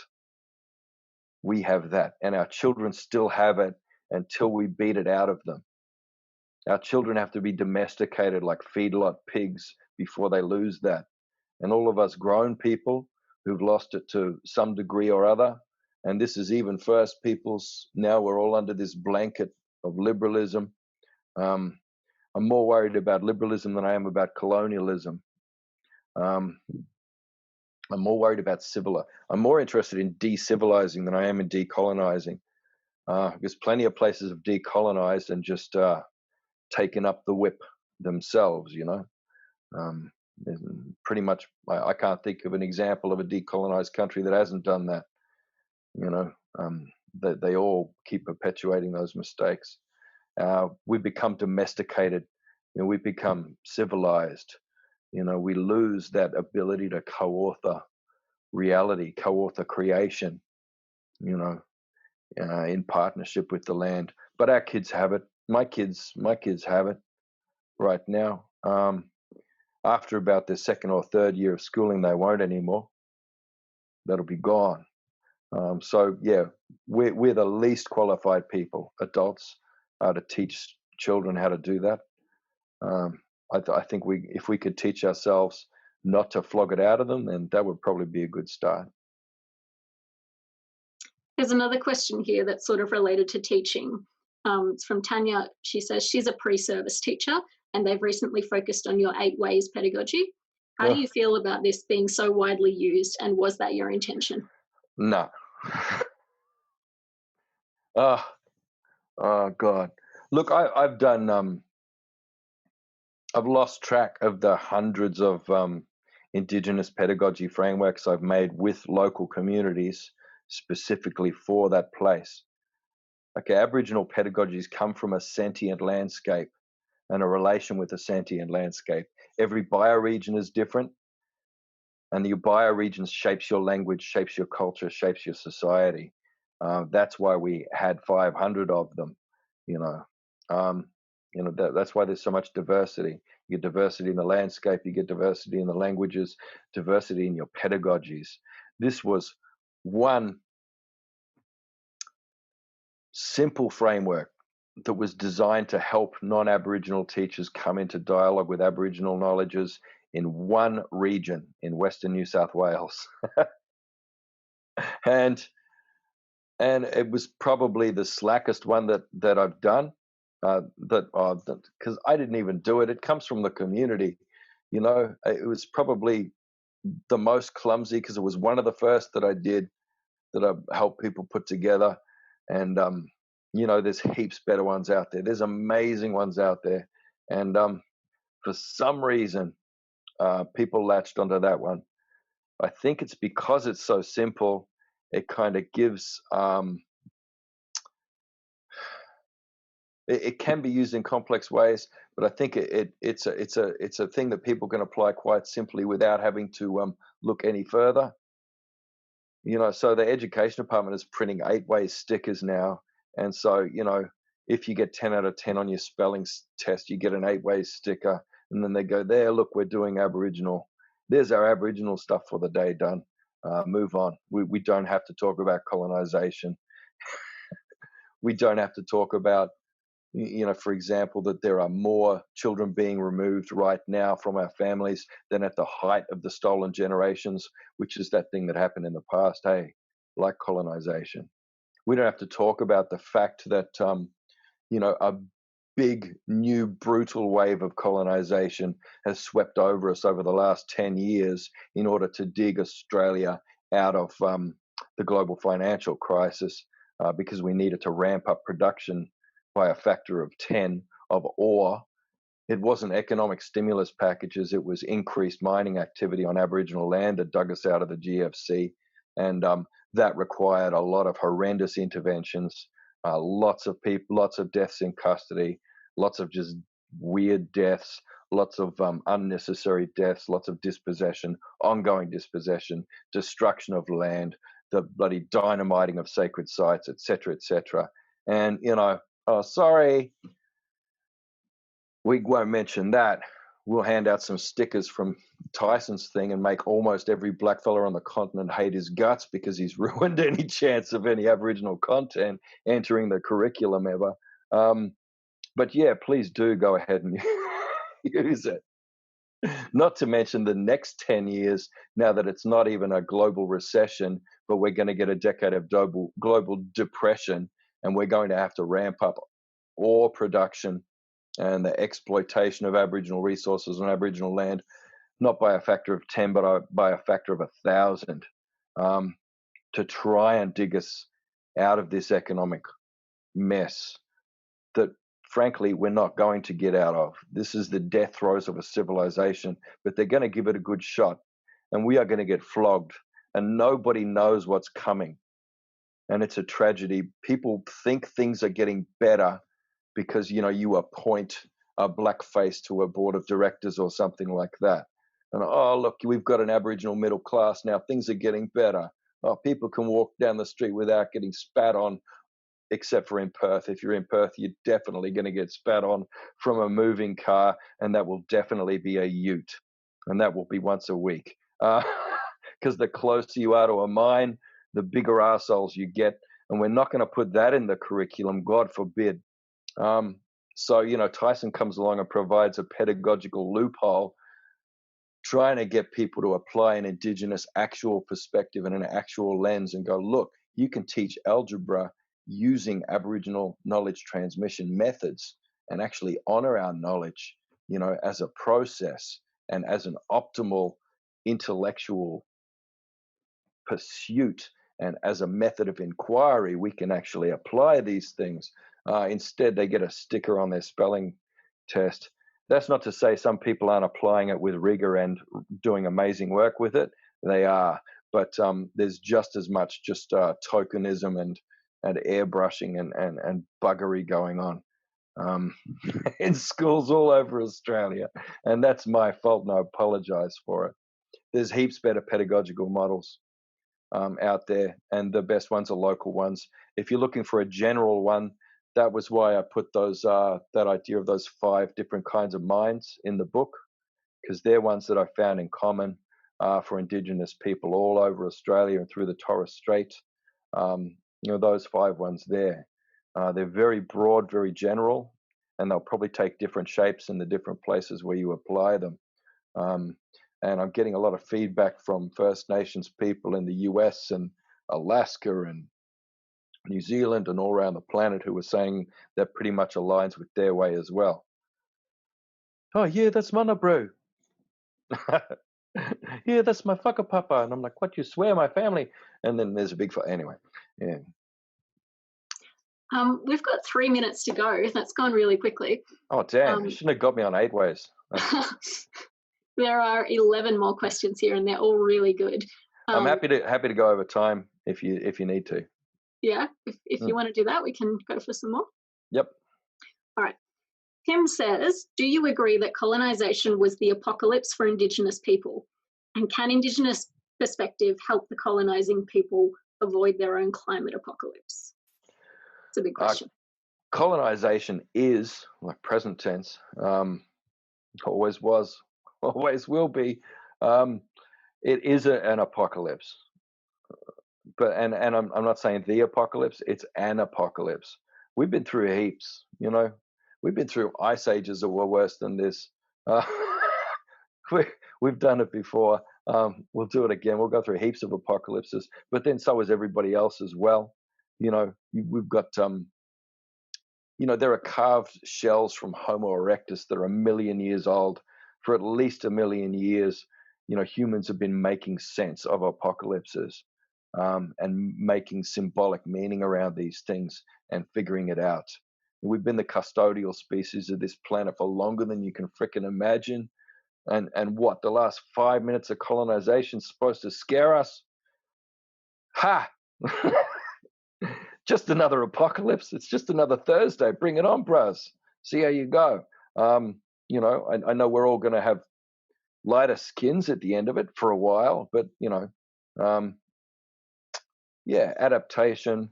We have that, and our children still have it until we beat it out of them. Our children have to be domesticated like feedlot pigs before they lose that. And all of us grown people who've lost it to some degree or other, and this is even First Peoples, now we're all under this blanket of liberalism. I'm more worried about liberalism than I am about colonialism. I'm more worried about I'm more interested in decivilizing than I am in decolonizing. There's plenty of places have decolonized and just taken up the whip themselves, you know. Pretty much, I can't think of an example of a decolonized country that hasn't done that, you know. They all keep perpetuating those mistakes. We become domesticated, you know, we become civilized, you know, we lose that ability to co-author reality, co-author creation, you know, in partnership with the land. But our kids have it. My kids have it right now. After about their second or third year of schooling, they won't anymore. That'll be gone. So yeah, we're the least qualified people, adults, to teach children how to do that. I think if we could teach ourselves not to flog it out of them, then that would probably be a good start. There's another question here that's sort of related to teaching. It's from Tanya. She says she's a pre-service teacher, and they've recently focused on your 8 ways pedagogy. How do you feel about this being so widely used, and was that your intention? No. Oh God. Look, I've done. I've lost track of the hundreds of Indigenous pedagogy frameworks I've made with local communities specifically for that place. Okay, Aboriginal pedagogies come from a sentient landscape and a relation with a sentient landscape. Every bioregion is different, and your bioregion shapes your language, shapes your culture, shapes your society. That's why we had 500 of them, you know. That's why there's so much diversity. You get diversity in the landscape, you get diversity in the languages, diversity in your pedagogies. This was one simple framework that was designed to help non-Aboriginal teachers come into dialogue with Aboriginal knowledges in one region in Western New South Wales. and it was probably the slackest one that I've done, because I didn't even do it. It comes from the community, you know. It was probably the most clumsy because it was one of the first that I did, that I helped people put together. And you know, there's heaps better ones out there. There's amazing ones out there, and for some reason, people latched onto that one. I think it's because it's so simple. It kind of gives. It can be used in complex ways, but I think it's a thing that people can apply quite simply without having to look any further. So the education department is printing 8-way stickers now. And so, if you get 10 out of 10 on your spelling test, you get an 8-way sticker. And then they go, there, look, we're doing Aboriginal. There's our Aboriginal stuff for the day done. Move on. We don't have to talk about colonization. We don't have to talk about, for example, that there are more children being removed right now from our families than at the height of the stolen generations, which is that thing that happened in the past, hey, like colonization. We don't have to talk about the fact that, a big, new, brutal wave of colonization has swept over us over the last 10 years in order to dig Australia out of the global financial crisis because we needed to ramp up production by a factor of 10 of ore. It wasn't economic stimulus packages, it was increased mining activity on Aboriginal land that dug us out of the GFC. And that required a lot of horrendous interventions, lots of people, lots of deaths in custody, lots of just weird deaths, lots of unnecessary deaths, lots of dispossession, ongoing dispossession, destruction of land, the bloody dynamiting of sacred sites, etc., etc. And, oh, sorry, we won't mention that. We'll hand out some stickers from Tyson's thing and make almost every blackfella on the continent hate his guts because he's ruined any chance of any Aboriginal content entering the curriculum ever. But yeah, please do go ahead and use it. Not to mention the next 10 years, now that it's not even a global recession, but we're going to get a decade of global depression, and we're going to have to ramp up ore production and the exploitation of Aboriginal resources on Aboriginal land, not by a factor of 10, but by a factor of 1,000, to try and dig us out of this economic mess that, frankly, we're not going to get out of. This is the death throes of a civilization, but they're going to give it a good shot, and we are going to get flogged, and nobody knows what's coming. And it's a tragedy. People think things are getting better because, you appoint a blackface to a board of directors or something like that. And, oh, look, we've got an Aboriginal middle class now. Things are getting better. Oh, people can walk down the street without getting spat on, except for in Perth. If you're in Perth, you're definitely going to get spat on from a moving car, and that will definitely be a ute. And that will be once a week. Because the closer you are to a mine, the bigger arseholes you get. And we're not going to put that in the curriculum, God forbid. So, Tyson comes along and provides a pedagogical loophole, trying to get people to apply an Indigenous actual perspective and an actual lens and go, look, you can teach algebra using Aboriginal knowledge transmission methods and actually honor our knowledge, as a process and as an optimal intellectual pursuit. And as a method of inquiry, we can actually apply these things. Instead, they get a sticker on their spelling test. That's not to say some people aren't applying it with rigor and doing amazing work with it. They are. But there's just as much just tokenism and airbrushing and buggery going on in schools all over Australia. And that's my fault, and I apologize for it. There's heaps better pedagogical models out there, and the best ones are local ones. If you're looking for a general one, that was why I put those that idea of those 5 different kinds of minds in the book, because they're ones that I found in common for Indigenous people all over Australia and through the Torres Strait. Those 5 ones there. They're very broad, very general, and they'll probably take different shapes in the different places where you apply them. And I'm getting a lot of feedback from First Nations people in the US and Alaska and New Zealand and all around the planet who are saying that pretty much aligns with their way as well. Oh, yeah, that's mana, bro. Yeah, that's my whakapapa. And I'm like, what, you swear my family? And then there's a big fight. Anyway, yeah. We've got 3 minutes to go. That's gone really quickly. Oh, damn. You shouldn't have got me on 8 ways. There are 11 more questions here, and they're all really good. I'm happy to go over time if you need to. Yeah, if you want to do that, we can go for some more. Yep. All right. Tim says, do you agree that colonization was the apocalypse for Indigenous people? And can Indigenous perspective, help the colonizing people avoid their own climate apocalypse? It's a big question. Colonization is, like present tense, always was, always will be. It is an apocalypse, but I'm not saying the apocalypse. It's an apocalypse. We've been through heaps, you know. We've been through ice ages that were worse than this. We've done it before. We'll do it again. We'll go through heaps of apocalypses, but then so is everybody else as well. You know, we've got you know, there are carved shells from Homo erectus that are 1 million years old. For at least 1 million years, you know, humans have been making sense of apocalypses and making symbolic meaning around these things and figuring it out. We've been the custodial species of this planet for longer than you can frickin' imagine. And what, the last 5 minutes of colonization is supposed to scare us? Ha! Just another apocalypse. It's just another Thursday. Bring it on, bros. See how you go. You know, I know we're all going to have lighter skins at the end of it for a while, but, you know, yeah, adaptation.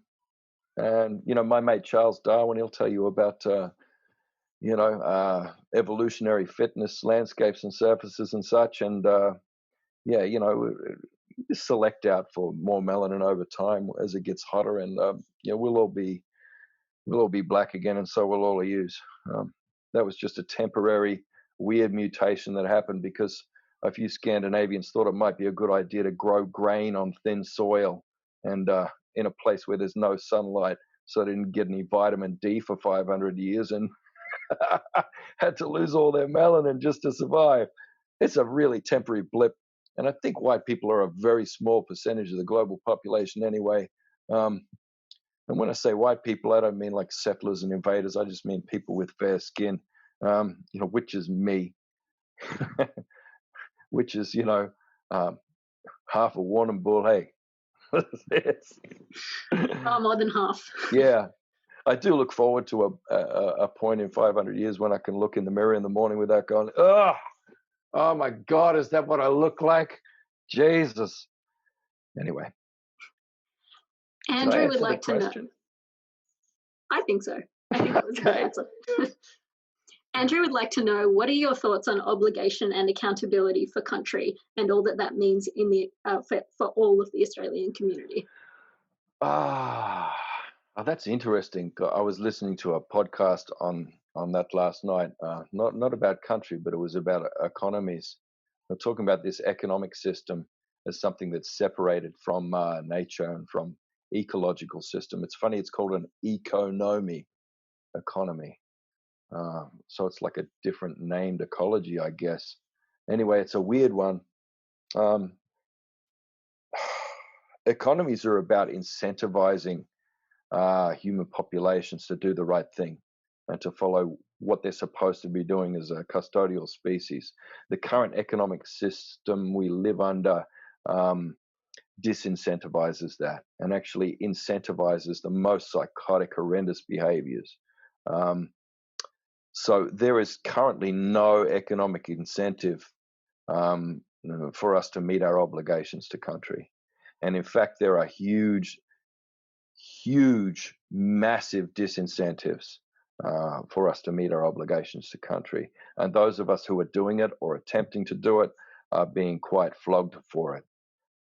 And, you know, my mate Charles Darwin, he'll tell you about, you know, evolutionary fitness, landscapes and surfaces and such. And, yeah, you know, select out for more melanin over time as it gets hotter, and you know, we'll all be black again, and so will all of you. That was just a temporary weird mutation that happened because a few Scandinavians thought it might be a good idea to grow grain on thin soil and in a place where there's no sunlight, so they didn't get any vitamin D for 500 years and had to lose all their melanin just to survive. It's a really temporary blip. And I think white people are a very small percentage of the global population anyway. And when I say white people, I don't mean like settlers and invaders. I just mean people with fair skin, you know, which is me, which is, you know, half a Warrnambool bull. Hey, more than half. Yeah. I do look forward to a point in 500 years when I can look in the mirror in the morning without going, oh my God, is that what I look like? Jesus. Anyway. Andrew would like to know. I think so. I think that was a good answer. Andrew would like to know, what are your thoughts on obligation and accountability for country and all that means in the for all of the Australian community? Oh, that's interesting. I was listening to a podcast on that last night. Not about country, but it was about economies. They're talking about this economic system as something that's separated from nature and from ecological system. It's funny, it's called an economy. So it's like a different named ecology, I guess. Anyway, it's a weird one. Economies are about incentivizing human populations to do the right thing and to follow what they're supposed to be doing as a custodial species. The current economic system we live under disincentivizes that and actually incentivizes the most psychotic, horrendous behaviors. So there is currently no economic incentive for us to meet our obligations to country. And in fact, there are huge, massive disincentives for us to meet our obligations to country. And those of us who are doing it or attempting to do it are being quite flogged for it.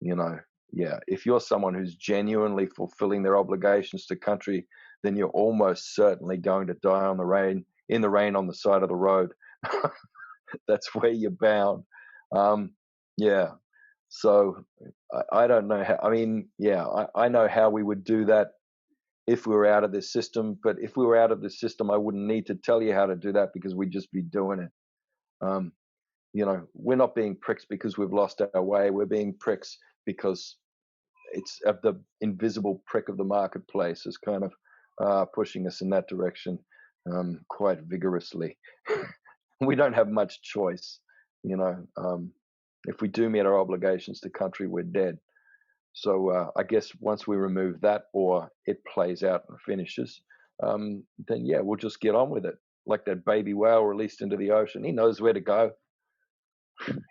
You know, yeah, if you're someone who's genuinely fulfilling their obligations to country, then you're almost certainly going to die in the rain on the side of the road. That's where you're bound. Yeah. So I don't know how, I mean, yeah, I know how we would do that if we were out of this system, but if we were out of this system, I wouldn't need to tell you how to do that because we'd just be doing it. You know, we're not being pricks because we've lost our way. We're being pricks because it's of the invisible prick of the marketplace is kind of pushing us in that direction quite vigorously. We don't have much choice, you know. If we do meet our obligations to country, we're dead. So I guess once we remove that or it plays out and finishes, then yeah, we'll just get on with it. Like that baby whale released into the ocean. He knows where to go.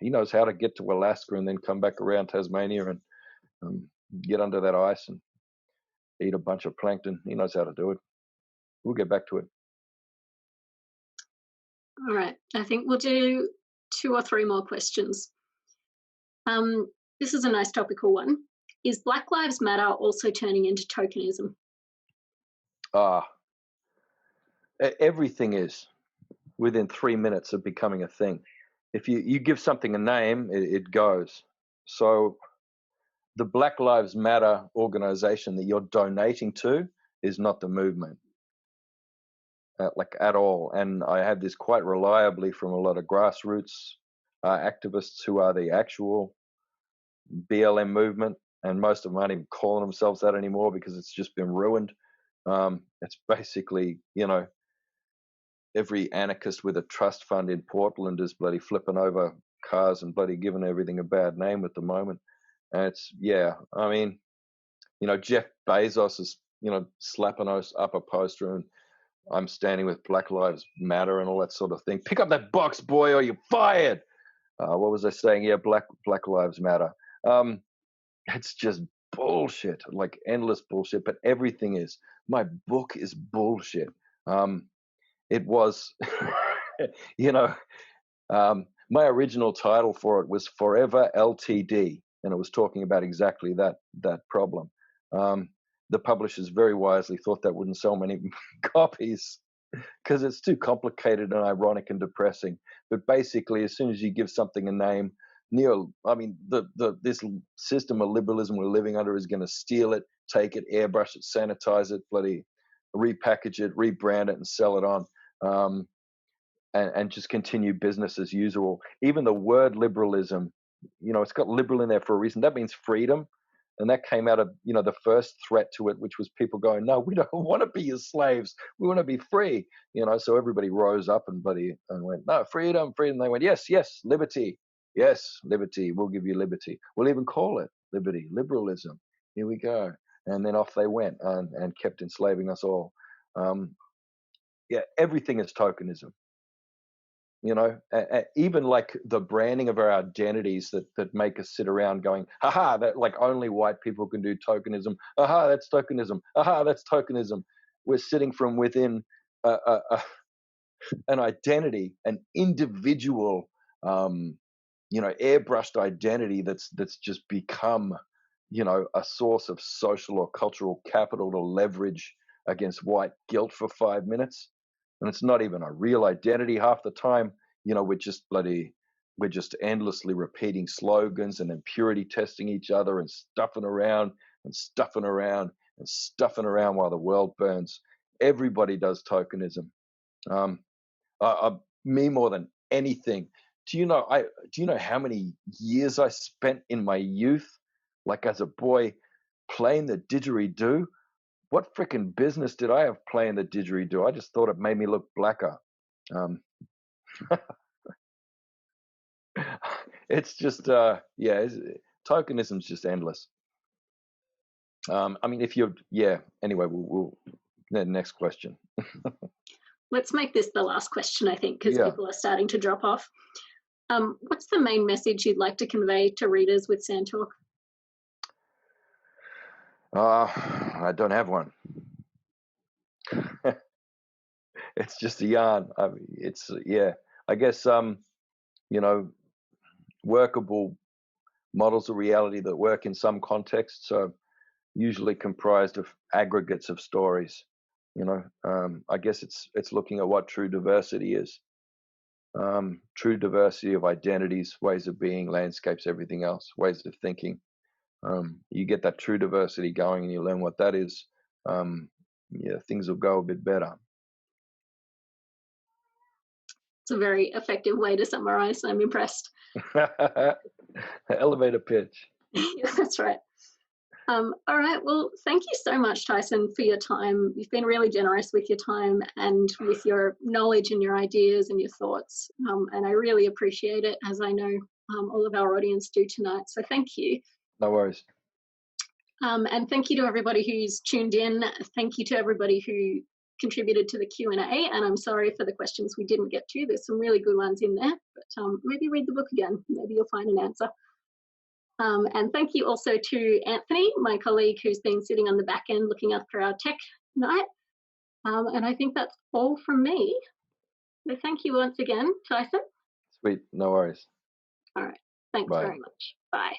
he knows how to get to Alaska and then come back around Tasmania and get under that ice and eat a bunch of plankton. He knows how to do it. We'll get back to it. All right. I think we'll do 2 or 3 more questions. This is a nice topical one. Is Black Lives Matter also turning into tokenism? Everything is within 3 minutes of becoming a thing. If you give something a name, it goes. So the Black Lives Matter organization that you're donating to is not the movement, like at all. And I have this quite reliably from a lot of grassroots activists who are the actual BLM movement, and most of them aren't even calling themselves that anymore because it's just been ruined. It's basically, every anarchist with a trust fund in Portland is bloody flipping over cars and bloody giving everything a bad name at the moment. And it's, I mean, Jeff Bezos is, slapping us up a poster and I'm standing with Black Lives Matter and all that sort of thing. Pick up that box, boy, or you're fired. What was I saying? Yeah, Black Lives Matter. It's just bullshit, like endless bullshit, but everything is. My book is bullshit. It was, my original title for it was Forever LTD, and it was talking about exactly that problem. The publishers very wisely thought that wouldn't sell many copies because it's too complicated and ironic and depressing. But basically, as soon as you give something a name, this system of liberalism we're living under is going to steal it, take it, airbrush it, sanitize it, bloody repackage it, rebrand it, and sell it on, and just continue business as usual. Even the word liberalism, it's got liberal in there for a reason. That means freedom. And that came out of, the first threat to it, which was people going, no, we don't want to be your slaves. We want to be free. So everybody rose up and went, no, freedom, freedom. They went, yes, liberty. Yes, liberty. We'll give you liberty. We'll even call it liberty, liberalism. Here we go. And then off they went and kept enslaving us all. Everything is tokenism. Even like the branding of our identities that make us sit around going, haha, that like only white people can do tokenism. Aha, that's tokenism. Aha, that's tokenism. We're sitting from within an identity, an individual, airbrushed identity that's just become, a source of social or cultural capital to leverage against white guilt for 5 minutes. And it's not even a real identity half the time. We're just endlessly repeating slogans and impurity testing each other and stuffing around and stuffing around and stuffing around while the world burns. Everybody does tokenism. Me more than anything. Do you know how many years I spent in my youth, like as a boy, playing the didgeridoo? What freaking business did I have playing the didgeridoo? I just thought it made me look blacker. It's just, tokenism's just endless. Anyway, we'll the next question. Let's make this the last question, I think, because people are starting to drop off. What's the main message you'd like to convey to readers with Sand Talk? I don't have one. It's just a yarn. I guess, workable models of reality that work in some contexts are usually comprised of aggregates of stories. I guess it's looking at what true diversity is. True diversity of identities, ways of being, landscapes, everything else, ways of thinking. You get that true diversity going and you learn what that is. Things will go a bit better. It's a very effective way to summarize. I'm impressed. Elevator pitch. Yeah, that's right. All right. Well, thank you so much, Tyson, for your time. You've been really generous with your time and with your knowledge and your ideas and your thoughts. And I really appreciate it, as I know all of our audience do tonight. So thank you. No worries. And thank you to everybody who's tuned in. Thank you to everybody who contributed to the Q&A, and I'm sorry for the questions we didn't get to. There's some really good ones in there, but maybe read the book again. Maybe you'll find an answer. And thank you also to Anthony, my colleague, who's been sitting on the back end looking after our tech tonight. And I think that's all from me. So thank you once again, Tyson. Sweet, no worries. All right, thanks Bye. very much. Bye.